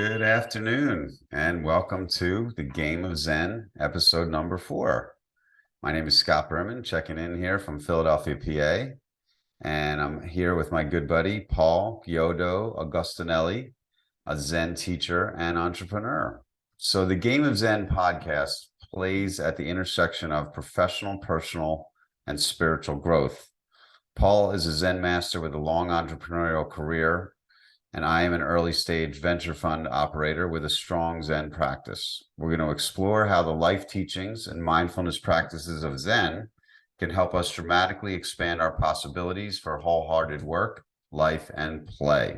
Good afternoon, and welcome to the Game of Zen, episode number 4. My name is Scott Berman, checking in here from Philadelphia, PA, and I'm here with my good buddy, Paul Giodo Augustinelli, a Zen teacher and entrepreneur. So the Game of Zen podcast plays at the intersection of professional, personal, and spiritual growth. Paul is a Zen master with a long entrepreneurial career, and I am an early stage venture fund operator with a strong Zen practice. We're going to explore how the life teachings and mindfulness practices of Zen can help us dramatically expand our possibilities for wholehearted work, life, and play.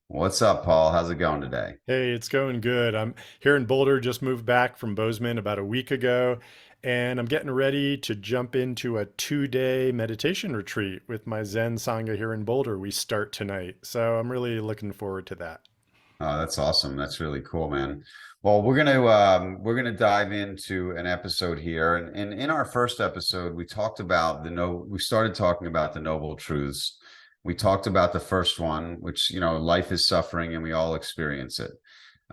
What's up, Paul? How's it going today? Hey, it's going good. I'm here in Boulder, just moved back from Bozeman about a week ago, and I'm getting ready to jump into a 2-day meditation retreat with my Zen Sangha here in Boulder. We start tonight. So I'm really looking forward to that. Oh, that's awesome. That's really cool, man. Well, we're gonna dive into an episode here, and in our first episode, we talked about we started talking about the noble truths. We talked about the first one, which life is suffering, and we all experience it.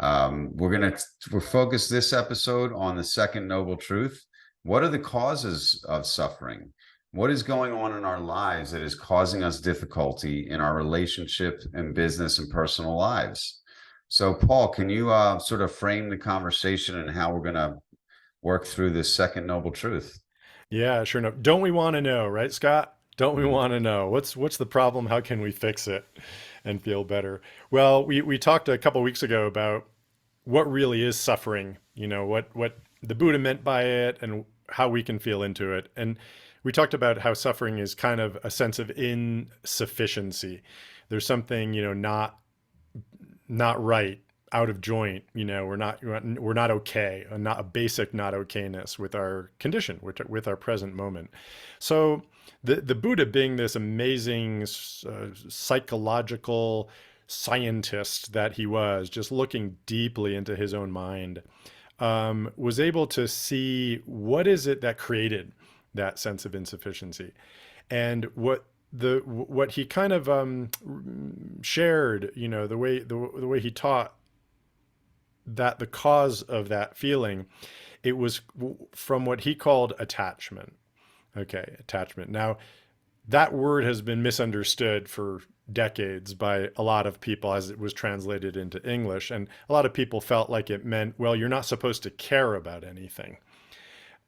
We're focused this episode on the second noble truth. What are the causes of suffering? What is going on in our lives that is causing us difficulty in our relationship and business and personal lives? So, Paul, can you sort of frame the conversation and how we're going to work through this second noble truth? Yeah, sure enough. Don't we want to know, right, Scott? Don't we Mhm. want to know what's the problem? How can we fix it and feel better? Well, we talked a couple weeks ago about what really is suffering, what the Buddha meant by it and how we can feel into it. And we talked about how suffering is kind of a sense of insufficiency. There's something, not right, out of joint. We're not okay, not a basic not okayness with our condition, with our present moment. So the Buddha, being this amazing psychological scientist that he was, just looking deeply into his own mind, was able to see what is it that created that sense of insufficiency, and what he kind of shared, the way he taught that the cause of that feeling, it was from what he called attachment. Okay, attachment. Now, that word has been misunderstood for decades by a lot of people as it was translated into English. And a lot of people felt like it meant, well, you're not supposed to care about anything.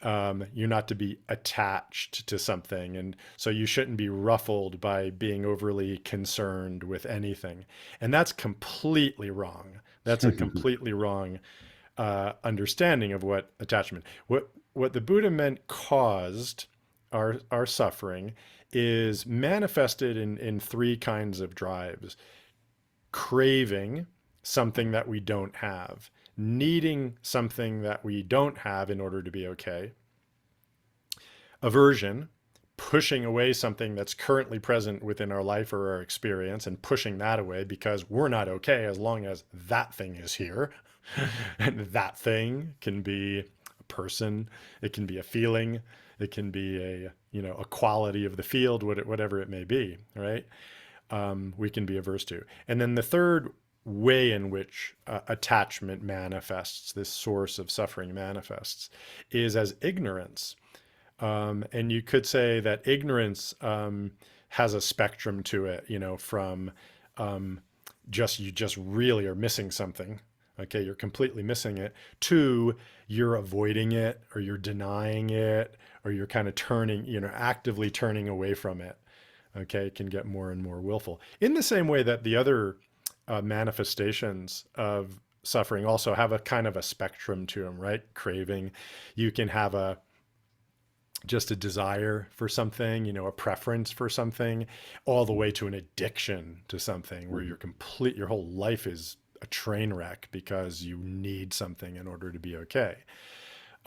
You're not to be attached to something. And so you shouldn't be ruffled by being overly concerned with anything. And that's completely wrong. That's a completely wrong understanding of what attachment. What the Buddha meant caused our suffering is manifested in three kinds of drives: craving something that we don't have, needing something that we don't have in order to be okay; aversion, pushing away something that's currently present within our life or our experience and pushing that away because we're not okay as long as that thing is here. And that thing can be a person, it can be a feeling, it can be a quality of the field, whatever it may be, right? We can be averse to. And then the third way in which attachment manifests, this source of suffering manifests, is as ignorance. And you could say that ignorance has a spectrum to it, from um, you just really are missing something. Okay, you're completely missing it, to you're avoiding it, or you're denying it, or you're kind of actively turning away from it. Okay, it can get more and more willful. In the same way that the other manifestations of suffering also have a kind of a spectrum to them, right? Craving, you can have just a desire for something, a preference for something, all the way to an addiction to something where your whole life is a train wreck because you need something in order to be okay.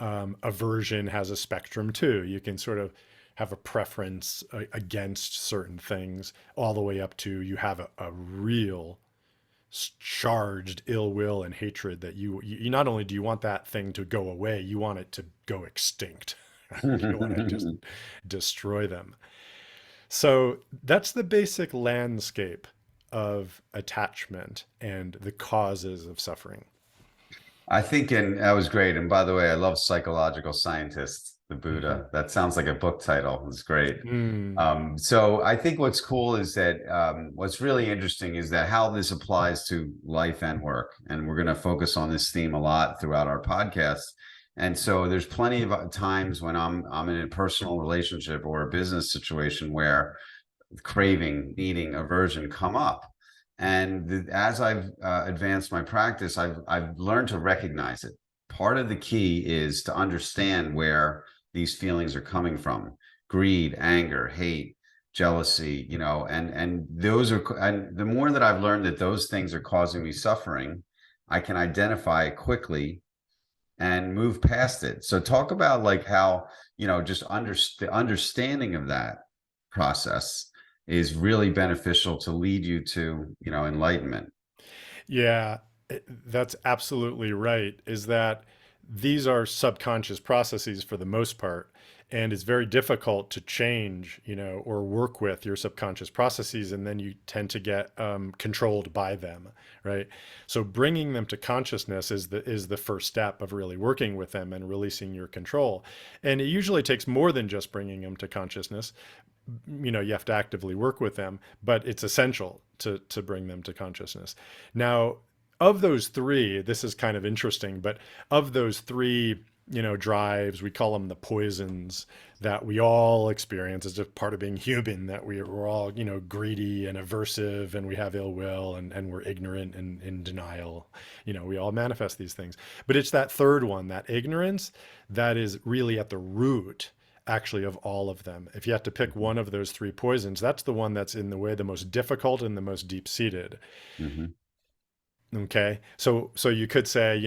Aversion has a spectrum too. You can sort of have a preference against certain things, all the way up to you have a real charged ill will and hatred that you not only do you want that thing to go away, you want it to go extinct. You want to just destroy them. So that's the basic landscape of attachment and the causes of suffering. I think, and that was great. And by the way, I love psychological scientists, the Hmm. Buddha. That sounds like a book title. It's great. Mm. So I think what's cool is that what's really interesting is that how this applies to life and work. And we're going to focus on this theme a lot throughout our podcast. And so there's plenty of times when I'm in a personal relationship or a business situation where craving, needing, aversion come up. And as I've advanced my practice, I've learned to recognize it. Part of the key is to understand where these feelings are coming from: greed, anger, hate, jealousy, and those are, and the more that I've learned that those things are causing me suffering, I can identify it quickly and move past it. So talk about like how, just understanding of that process is really beneficial to lead you to, enlightenment. Yeah, that's absolutely right. Is that these are subconscious processes for the most part, and it's very difficult to change, or work with your subconscious processes, and then you tend to get controlled by them, right? So bringing them to consciousness is the first step of really working with them and releasing your control. And it usually takes more than just bringing them to consciousness. You have to actively work with them, but it's essential to bring them to consciousness. Now, of those three, this is kind of interesting, but of those three, drives, we call them the poisons that we all experience as just part of being human, that we're all, greedy and aversive, and we have ill will, and we're ignorant and in denial. We all manifest these things. But it's that third one, that ignorance, that is really at the root actually of all of them. If you have to pick one of those three poisons, that's the one that's in the way the most difficult and the most deep seated. Mm-hmm. Okay. So you could say,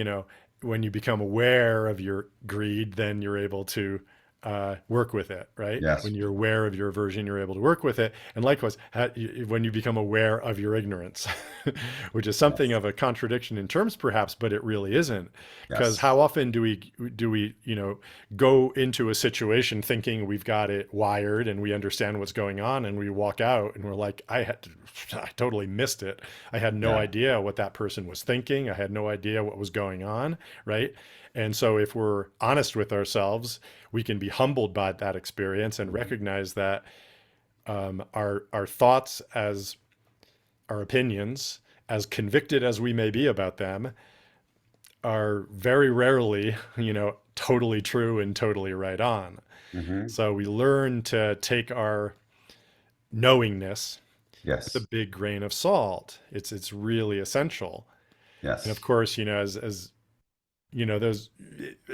when you become aware of your greed, then you're able to work with it, right? When Yes. you're aware of your aversion, you're able to work with it. And likewise, when you become aware of your ignorance, which is something Yes. of a contradiction in terms, perhaps, but it really isn't. Because Yes. how often do we go into a situation thinking we've got it wired and we understand what's going on, and we walk out and we're like, I totally missed it. I had no Yeah. idea what that person was thinking. I had no idea what was going on, right? And so if we're honest with ourselves, we can be humbled by that experience and recognize that our thoughts, as our opinions, as convicted as we may be about them, are very rarely, totally true and totally right on. Mm-hmm. So we learn to take our knowingness with a Yes. big grain of salt. It's really essential. And of Yes. course, as those,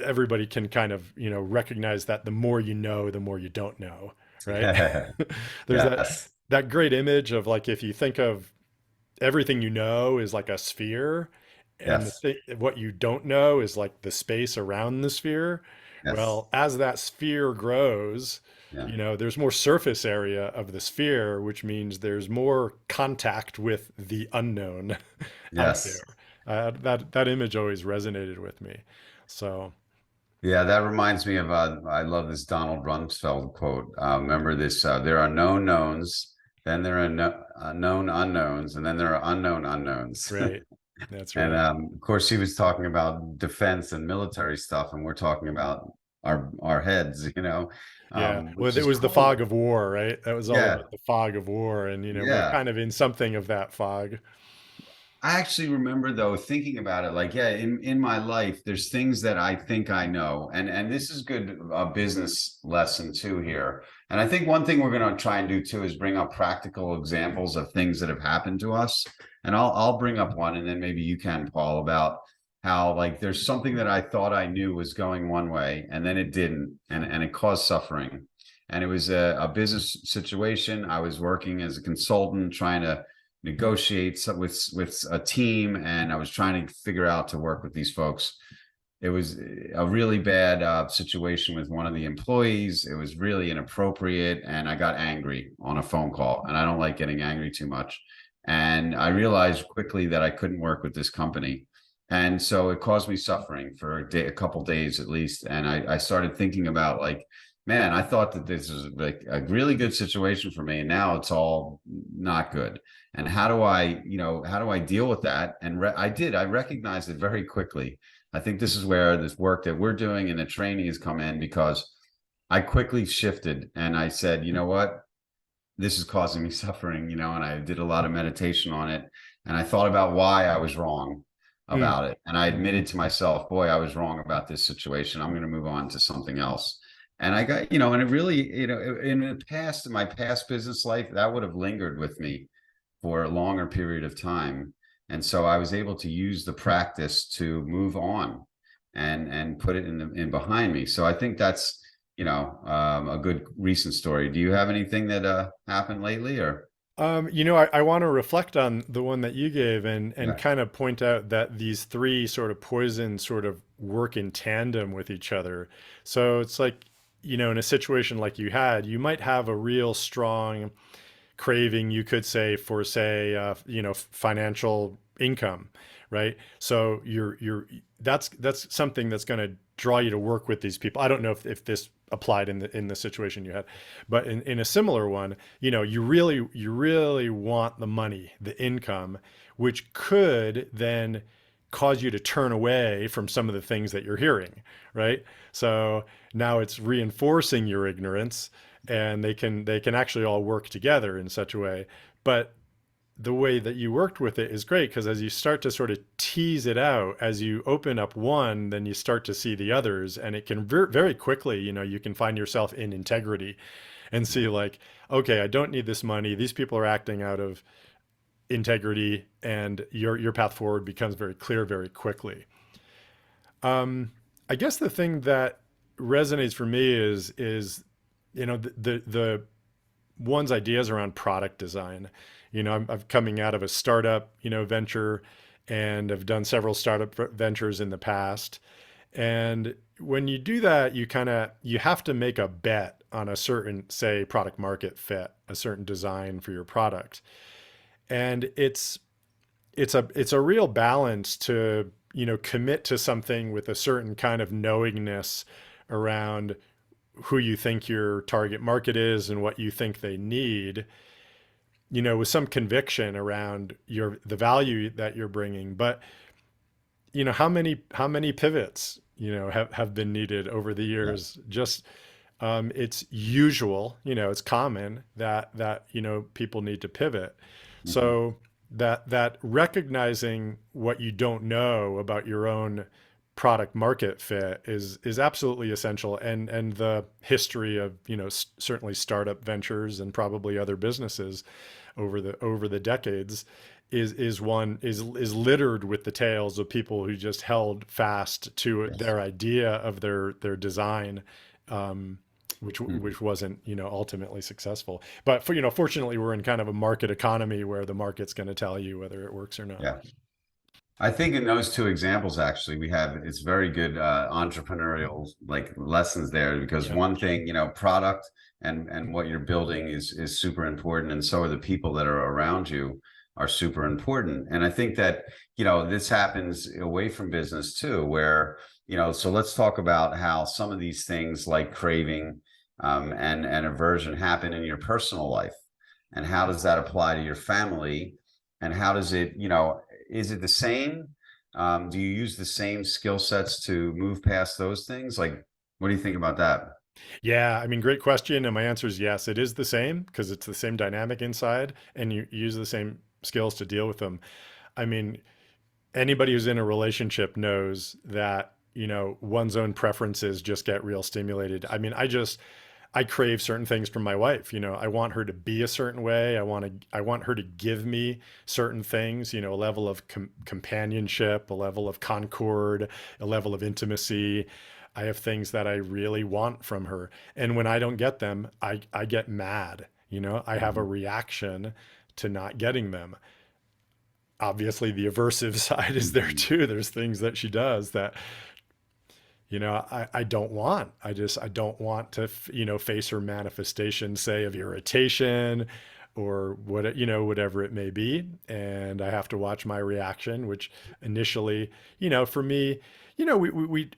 everybody can kind of, recognize that the more you know, the more you don't know, right? There's Yes. that great image of, like, if you think of everything you know is like a sphere, and Yes. what you don't know is like the space around the sphere. Yes. Well, as that sphere grows, Yeah. there's more surface area of the sphere, which means there's more contact with the unknown out Yes. there. That image always resonated with me. So, Yeah, that reminds me of I love this Donald Rumsfeld quote. Remember this, there are known knowns, then there are known unknowns, and then there are unknown unknowns. right. That's And right. of course, he was talking about defense and military stuff, and we're talking about our heads, Yeah. Well, which it is was the fog cool. of war, right? That was all Yeah, about the fog of war. And, we're yeah. kind of in something of that fog. I actually remember though thinking about it, like, yeah, in my life, there's things that I think I know, and this is good business lesson too here. And I think one thing we're going to try and do too is bring up practical examples of things that have happened to us. And I'll bring up one, and then maybe you can, Paul, about how like there's something that I thought I knew was going one way, and then it didn't, and it caused suffering. And it was a business situation. I was working as a consultant, trying to negotiate with a team, and I was trying to figure out to work with these folks. It was a really bad situation with one of the employees. It was really inappropriate, and I got angry on a phone call, and I don't like getting angry too much. And I realized quickly that I couldn't work with this company. And so it caused me suffering for a couple days at least. And I started thinking about like, man, I thought that this was like a really good situation for me, and now it's all not good. And how do I, how do I deal with that? And I recognized it very quickly. I think this is where this work that we're doing and the trainees come in, because I quickly shifted and I said, you know what? This is causing me suffering, and I did a lot of meditation on it. And I thought about why I was wrong Mm. about it. And I admitted to myself, boy, I was wrong about this situation. I'm going to move on to something else. And I got, and it really, in the past, in my past business life, that would have lingered with me for a longer period of time. And so I was able to use the practice to move on and put it in behind me. So I think that's, a good recent story. Do you have anything that happened lately, or? I want to reflect on the one that you gave and Yeah. kind of point out that these three sort of poisons sort of work in tandem with each other. So it's like, in a situation like you had, you might have a real strong craving, you could say, for say, financial income, right? So that's something that's going to draw you to work with these people. I don't know if this applied in the situation you had, but in a similar one, you really want the money, the income, which could then cause you to turn away from some of the things that you're hearing, right? So now it's reinforcing your ignorance, and they can actually all work together in such a way. But the way that you worked with it is great, because as you start to sort of tease it out, as you open up one, then you start to see the others, and it can very quickly, you can find yourself in integrity and see like, okay, I don't need this money. These people are acting out of integrity, and your path forward becomes very clear very quickly. I guess the thing that resonates for me is the one's ideas around product design. I'm coming out of a startup, venture, and I've done several startup ventures in the past. And when you do that, you have to make a bet on a certain, say, product market fit, a certain design for your product. And it's a real balance to, commit to something with a certain kind of knowingness around who you think your target market is and what you think they need, with some conviction around the value that you're bringing. But how many pivots have been needed over the Yeah. years? Just it's usual, it's common that people need to pivot. Mhm. So that recognizing what you don't know about your own product market fit is absolutely essential. And the history of certainly startup ventures and probably other businesses over the decades is littered with the tales of people who just held fast to Yes. their idea of their design, which Mhm. wasn't ultimately successful. But fortunately, we're in kind of a market economy where the market's going to tell you whether it works or not. Yeah. I think in those two examples, actually, it's very good entrepreneurial like lessons there, because Yeah. one thing, product and what you're building is super important, and so are the people that are around you are super important. And I think that, this happens away from business too, where, so let's talk about how some of these things like craving and aversion happen in your personal life, and how does that apply to your family, and how does it, is it the same? Do you use the same skill sets to move past those things? Like, what do you think about that? Yeah, I mean, great question. And my answer is yes, it is the same, because it's the same dynamic inside, and you use the same skills to deal with them. I mean, anybody who's in a relationship knows that, one's own preferences just get real stimulated. I mean, I crave certain things from my wife. I want her to be a certain way. I want her to give me certain things, a level of companionship, a level of concord, a level of intimacy. I have things that I really want from her. And when I don't get them, I get mad. I have a Mhm. reaction to not getting them. Obviously, the aversive side is there Mhm. too. There's things that she does that I don't want. I don't want to, face her manifestation, say, of irritation or whatever it may be. And I have to watch my reaction, which initially, for me, we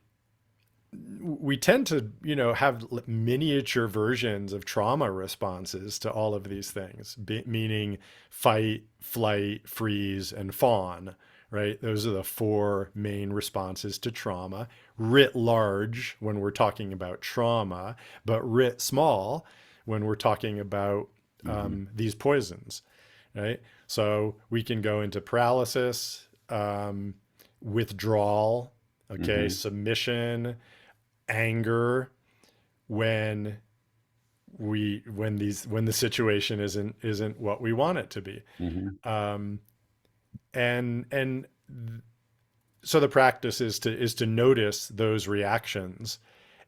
we tend to, have miniature versions of trauma responses to all of these things, meaning fight, flight, freeze, and fawn, right? Those are the four main responses to trauma, writ large when we're talking about trauma, but writ small when we're talking about Hmm. these poisons, right? So we can go into paralysis, withdrawal, okay, Hmm. submission, anger when when the situation isn't what we want it to be. Hmm. um and so the practice is to notice those reactions,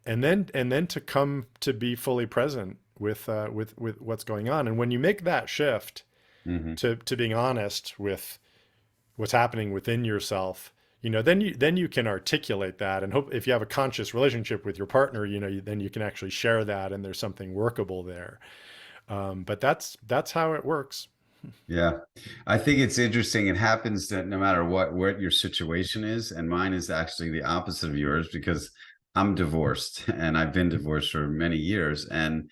and then to come to be fully present with what's going on. And when you make that shift Hmm. to being honest with what's happening within yourself, then you can articulate that, and hope if you have a conscious relationship with your partner, then you can actually share that, and there's something workable there. But that's how it works. Yeah, I think it's interesting. It happens that no matter what your situation is, and mine is actually the opposite of yours because I'm divorced and I've been divorced for many years. And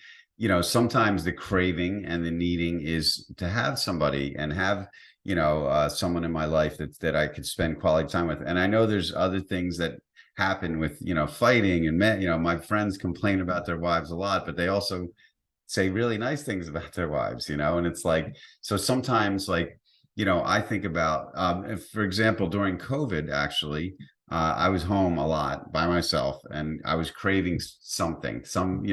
sometimes the craving and the needing is to have somebody and have someone in my life that I could spend quality time with. And I know there's other things that happen with fighting and men. My friends complain about their wives a lot, but they also say really nice things about their wives, and it's like, so sometimes, like, I think about, if, for example, during COVID, actually, I was home a lot by myself and I was craving something, some,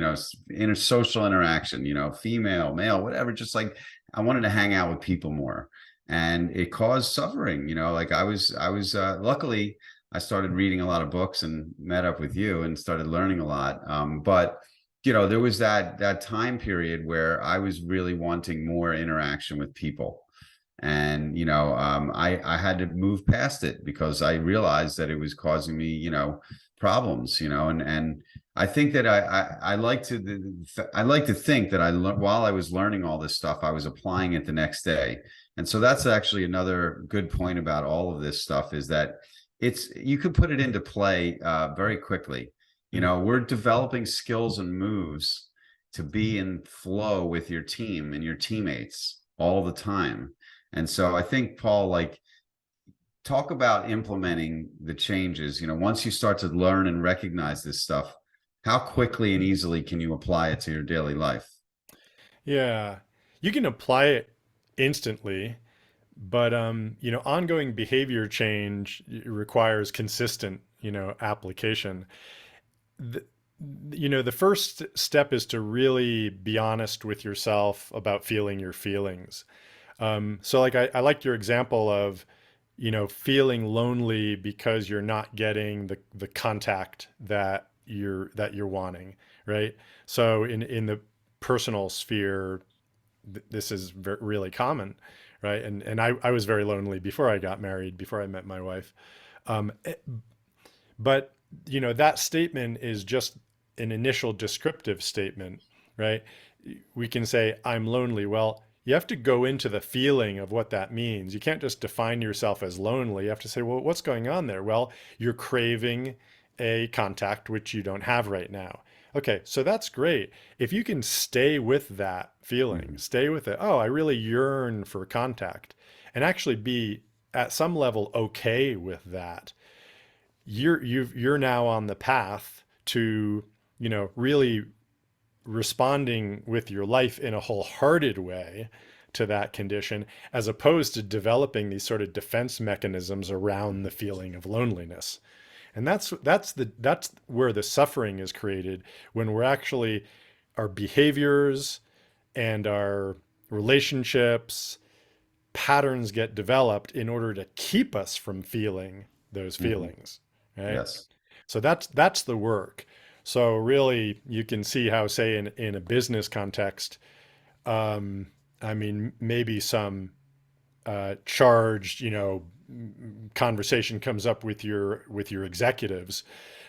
inner social interaction, female, male, whatever, just like I wanted to hang out with people more. And it caused suffering, like luckily I started reading a lot of books and met up with you and started learning a lot. But there was that time period where I was really wanting more interaction with people. And I had to move past it because I realized that it was causing me problems. And I think that I like to think that while I was learning all this stuff, I was applying it the next day. And so that's actually another good point about all of this stuff, is that you could put it into play very quickly. We're developing skills and moves to be in flow with your team and your teammates all the time. And so I think, Paul, like, talk about implementing the changes. Once you start to learn and recognize this stuff, how quickly and easily can you apply it to your daily life? Yeah, you can apply it instantly, but ongoing behavior change requires consistent, application. the, the first step is to really be honest with yourself about feeling your feelings. So like I like your example of, feeling lonely because you're not getting the contact that you're wanting, right? So in the personal sphere, this is really common, right? And I was very lonely before I got married, before I met my wife. Um, but that statement is just an initial descriptive statement, right? We can say, I'm lonely. Well, you have to go into the feeling of what that means. You can't just define yourself as lonely. You have to say, well, what's going on there? Well, you're craving a contact which you don't have right now. Okay, so that's great. If you can stay with that feeling, Mhm. stay with it. Oh, I really yearn for contact, and actually be at some level okay with that, you're now on the path to, really responding with your life in a wholehearted way to that condition, as opposed to developing these sort of defense mechanisms around the feeling of loneliness. And that's where the suffering is created, when we're actually, our behaviors and our relationships patterns get developed in order to keep us from feeling those Mhm. feelings, right? Yes. So that's the work. So really, you can see how, say, in a business context, um, I mean, maybe some charged, conversation comes up with your executives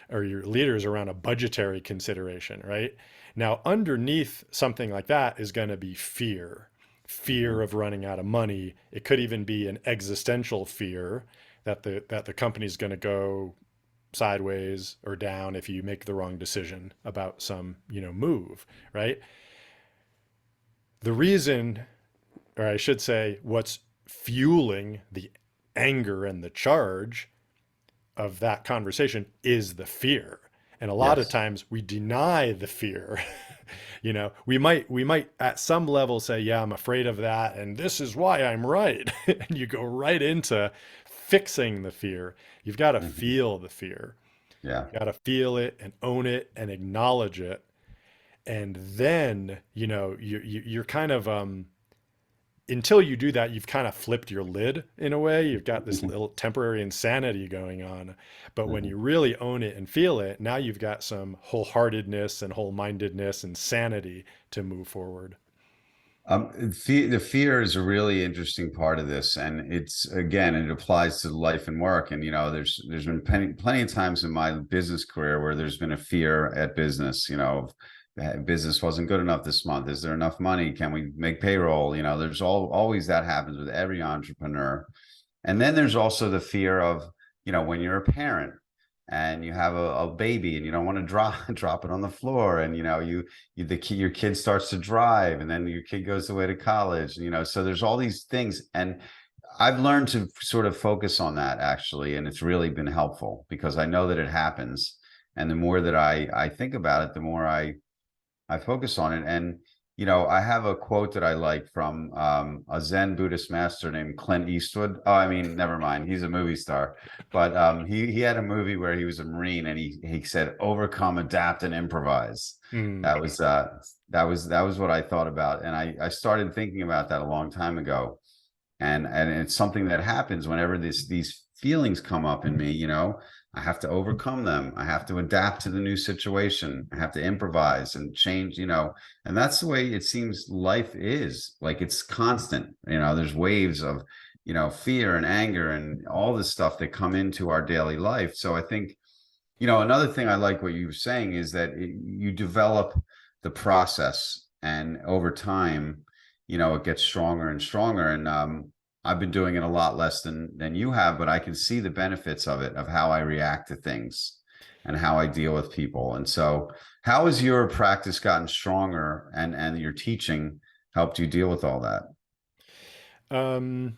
or your leaders around a budgetary consideration, right? Now, underneath something like that is going to be fear Mhm. of running out of money. It could even be an existential fear that the company is going to go sideways or down if you make the wrong decision about some, move, right? The reason, or I should say, what's fueling the anger and the charge of that conversation is the fear. And a lot of Yes. times we deny the fear. We might at some level say, yeah, I'm afraid of that and this is why I'm right. And you go right into fixing the fear. You've got to Mhm. feel the fear. Yeah. You got to feel it and own it and acknowledge it. And then, you're kind of until you do that, you've kind of flipped your lid in a way. You've got this Mhm. little temporary insanity going on. But when Mhm. you really own it and feel it, now you've got some wholeheartedness and whole-mindedness and sanity to move forward. The fear is a really interesting part of this, and it's again, it applies to life and work. And there's been plenty of times in my business career where there's been a fear at business. Business wasn't good enough this month. Is there enough money? Can we make payroll? There's always that happens with every entrepreneur. And then there's also the fear of, when you're a parent and you have a baby and you don't want to drop it on the floor, and your kid starts to drive, and then your kid goes away to college, so there's all these things. And I've learned to sort of focus on that actually, and it's really been helpful because I know that it happens. And the more that I think about it, the more I focus on it. And, I have a quote that I like from a Zen Buddhist master named Clint Eastwood. Oh, I mean, never mind. He's a movie star, but he had a movie where he was a Marine, and he said, "Overcome, adapt, and improvise." Mm, That was what I thought about, and I started thinking about that a long time ago. And it's something that happens whenever these feelings come up in me. I have to overcome them. I have to adapt to the new situation. I have to improvise and change. And that's the way it seems life is. Like, it's constant. There's waves of fear and anger and all this stuff that come into our daily life. So I think, another thing I like what you were saying is that you develop the process, and over time, it gets stronger and stronger. And I've been doing it a lot less than you have, but I can see the benefits of it, of how I react to things and how I deal with people. And so, how has your practice gotten stronger, and your teaching helped you deal with all that? um,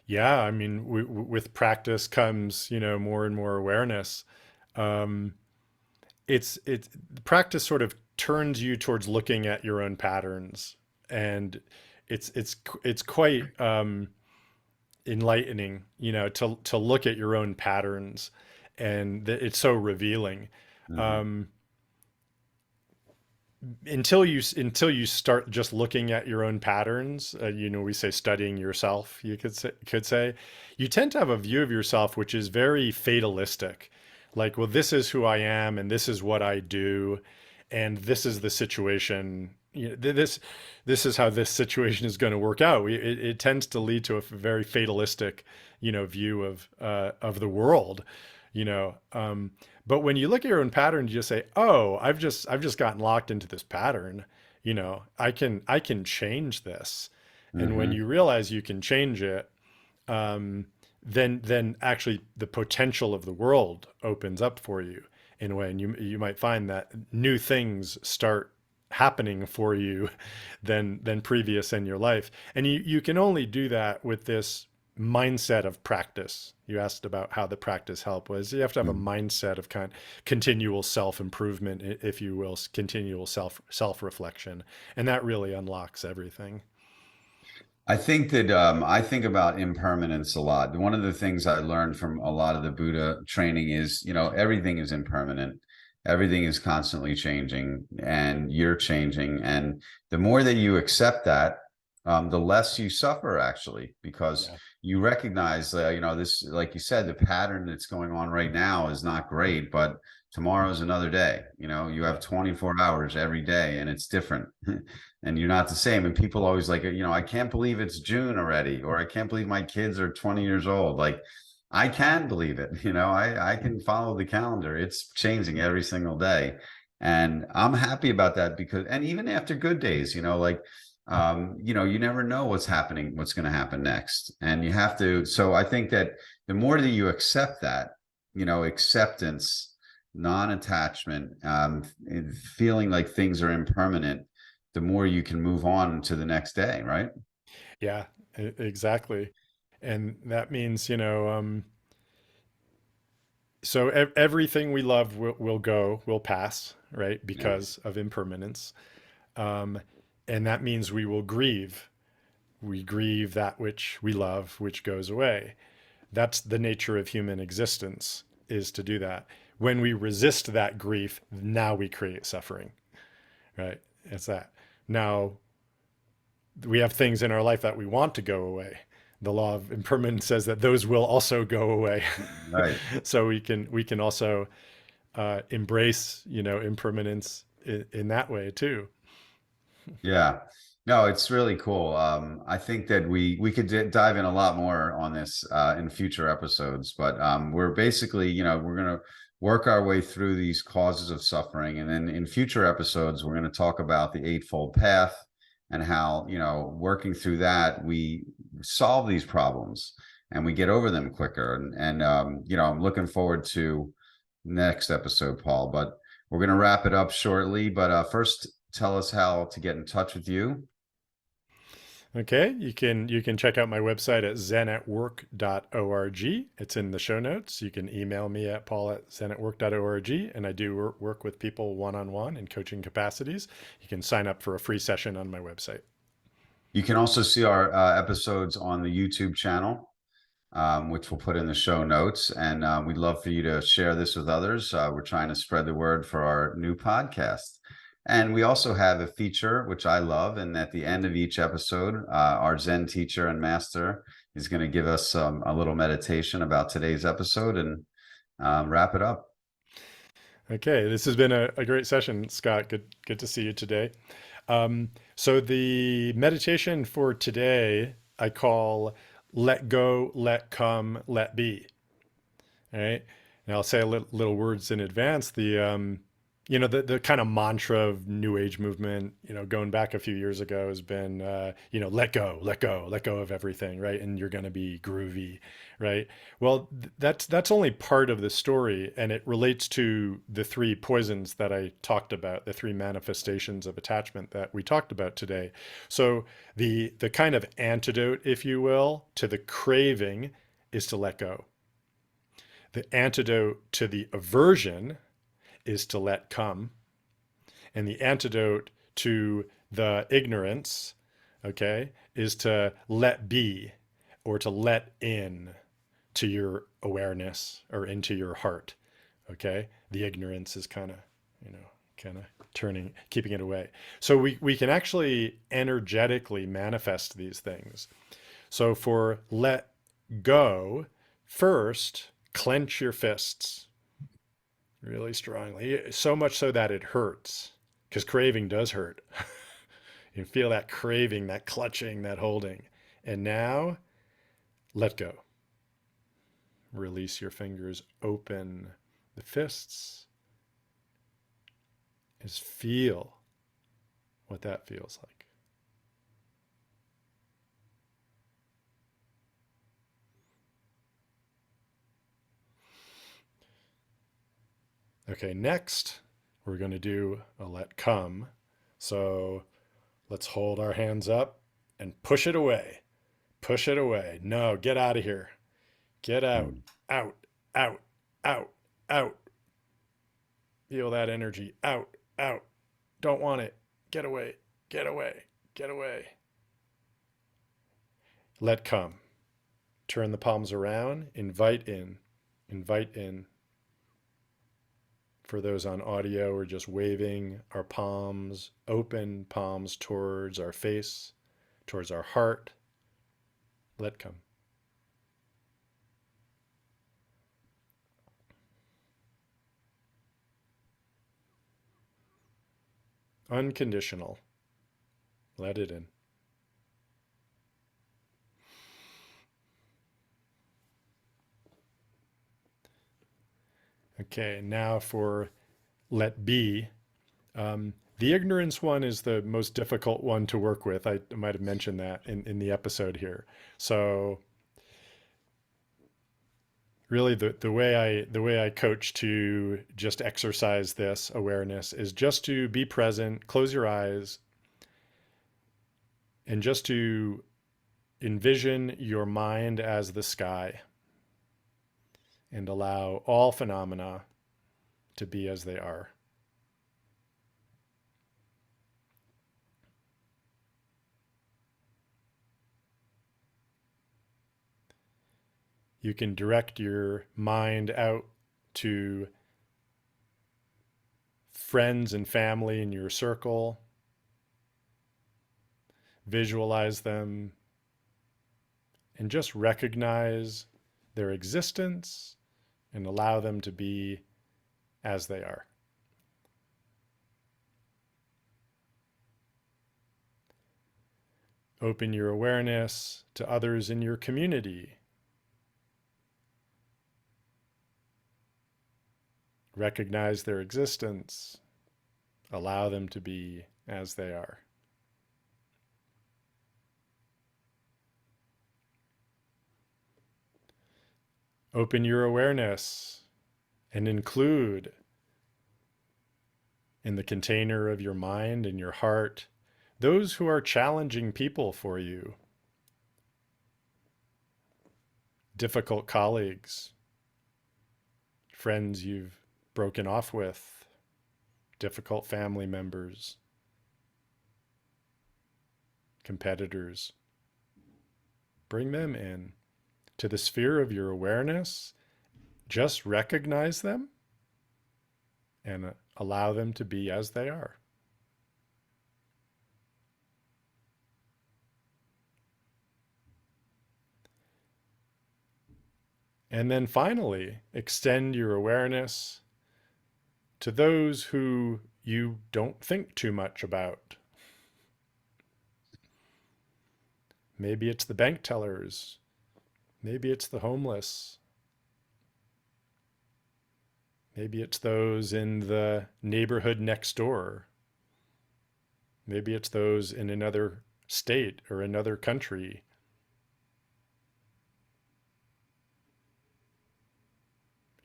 yeah, I mean, with practice comes, more and more awareness. Um, it's practice sort of turns you towards looking at your own patterns, and it's quite enlightening, to look at your own patterns, and it's so revealing. Mhm. Um, until you start just looking at your own patterns, we say studying yourself. You could say you tend to have a view of yourself which is very fatalistic, like, well, this is who I am, and this is what I do, and this is the situation. This is how this situation is going to work out. It tends to lead to a very fatalistic, view of the world, you know. But when you look at your own pattern, you just say, "Oh, I've just gotten locked into this pattern. I can change this." And when Mhm. you realize you can change it, um, then actually the potential of the world opens up for you in a way, and you might find that new things start happening for you than previous in your life. And you can only do that with this mindset of practice. You asked about how the practice help was. You have to have a Mhm. mindset of continual self improvement, if you will, continual self reflection, and that really unlocks everything. I think that I think about impermanence a lot. One of the things I learned from a lot of the Buddha training is, everything is impermanent. Everything is constantly changing, and you're changing. And the more that you accept that, the less you suffer, actually, because Yeah. you recognize, this, like you said, the pattern that's going on right now is not great, but tomorrow's another day. You have Yeah. 24 hours every day, and it's different. And you're not the same. And people always like, I can't believe it's June already, or I can't believe my kids are 20 years old. Like, I can believe it. I can follow the calendar. It's changing every single day. And I'm happy about that, because, and even after good days, like, you never know what's going to happen next. And you have to, so I think that the more that you accept that, acceptance, non-attachment, and feeling like things are impermanent, the more you can move on to the next day, right? Yeah, exactly. And that means, so everything we love will go, will pass, right? Yeah. Because of impermanence. Um, and that means we will grieve. We grieve that which we love, which goes away. That's the nature of human existence, is to do that. When we resist that grief, now we create suffering, right? It's that. Now we have things in our life that we want to go away. The law of impermanence says that those will also go away. Right. So we can also embrace impermanence in that way too. Yeah. No, it's really cool. I think that we could dive in a lot more on this in future episodes, but we're basically, we're going to work our way through these causes of suffering, and then in future episodes, we're going to talk about the Eightfold Path and how, working through that, we solve these problems and we get over them quicker. And I'm looking forward to next episode, Paul. But we're going to wrap it up shortly. But first, tell us how to get in touch with you. Okay, you can check out my website at zenatwork.org. It's in the show notes. You can email me at paul@zenatwork.org, and I do work with people one-on-one in coaching capacities. You can sign up for a free session on my website. You can also see our episodes on the YouTube channel, which we'll put in the show notes. And we'd love for you to share this with others. We're trying to spread the word for our new podcast. And we also have a feature, which I love. And at the end of each episode, our Zen teacher and master is going to give us a little meditation about today's episode and wrap it up. Okay, this has been a great session, Scott. Good to see you today. So the meditation for today I call "Let Go, Let Come, Let Be." All right. And I'll say a little words in advance. The kind of mantra of New Age movement, going back a few years ago has been, let go, let go, let go of everything, right? And you're going to be groovy, right? Well, that's only part of the story, and it relates to the three poisons that I talked about, the three manifestations of attachment that we talked about today. So the kind of antidote, if you will, to the craving is to let go. The antidote to the aversion is to let come. And the antidote to the ignorance, okay, is to let be, or to let in to your awareness or into your heart. Okay. The ignorance is kind of, turning, keeping it away. So we can actually energetically manifest these things. So for let go, first, clench your fists really strongly, so much so that it hurts, because craving does hurt. You feel that craving, that clutching, that holding. And now, let go. Release your fingers, open the fists. Just feel what that feels like. Okay, next we're going to do a let come. So let's hold our hands up and push it away. Push it away. No, get out of here. Get out, Mm. out, out, out, out. Feel that energy. Out, out. Don't want it. Get away, get away, get away. Let come. Turn the palms around. Invite in. Invite in. For those on audio, we're just waving our palms, open palms towards our face, towards our heart. Let come. Unconditional. Let it in. Okay, now for let be. The ignorance one is the most difficult one to work with. I might have mentioned that in the episode here. So really the way I coach to just exercise this awareness is just to be present, close your eyes, and just to envision your mind as the sky and allow all phenomena to be as they are. You can direct your mind out to friends and family in your circle, visualize them, and just recognize their existence and allow them to be as they are. Open your awareness to others in your community. Recognize their existence. Allow them to be as they are. Open your awareness and include in the container of your mind and your heart those who are challenging people for you, difficult colleagues, friends you've broken off with, difficult family members, competitors. Bring them in to the sphere of your awareness. Just recognize them and allow them to be as they are. And then finally, extend your awareness to those who you don't think too much about. Maybe it's the bank tellers. Maybe it's the homeless. Maybe it's those in the neighborhood next door. Maybe it's those in another state or another country.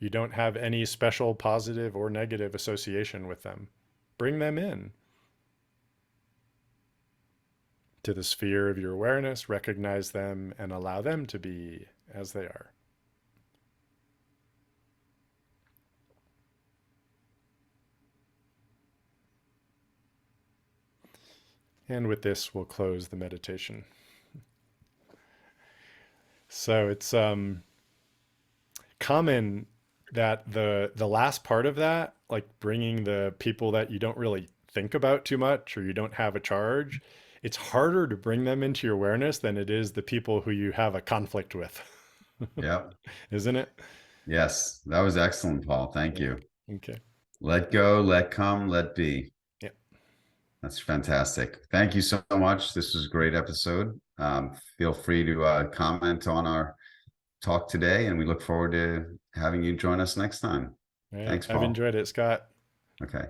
You don't have any special positive or negative association with them. Bring them in to the sphere of your awareness, recognize them, and allow them to be as they are. And with this, we'll close the meditation. So it's common that the last part of that, like bringing the people that you don't really think about too much or you don't have a charge, it's harder to bring them into your awareness than it is the people who you have a conflict with. Yep. Isn't it? Yes, that was excellent, Paul. Thank Yeah. you. Okay. Let go, let come, let be. Yeah. That's fantastic. Thank you so much. This was a great episode. Feel free to comment on our talk today, and we look forward to having you join us next time. All right. Thanks, I've Paul. enjoyed it, Scott. Okay.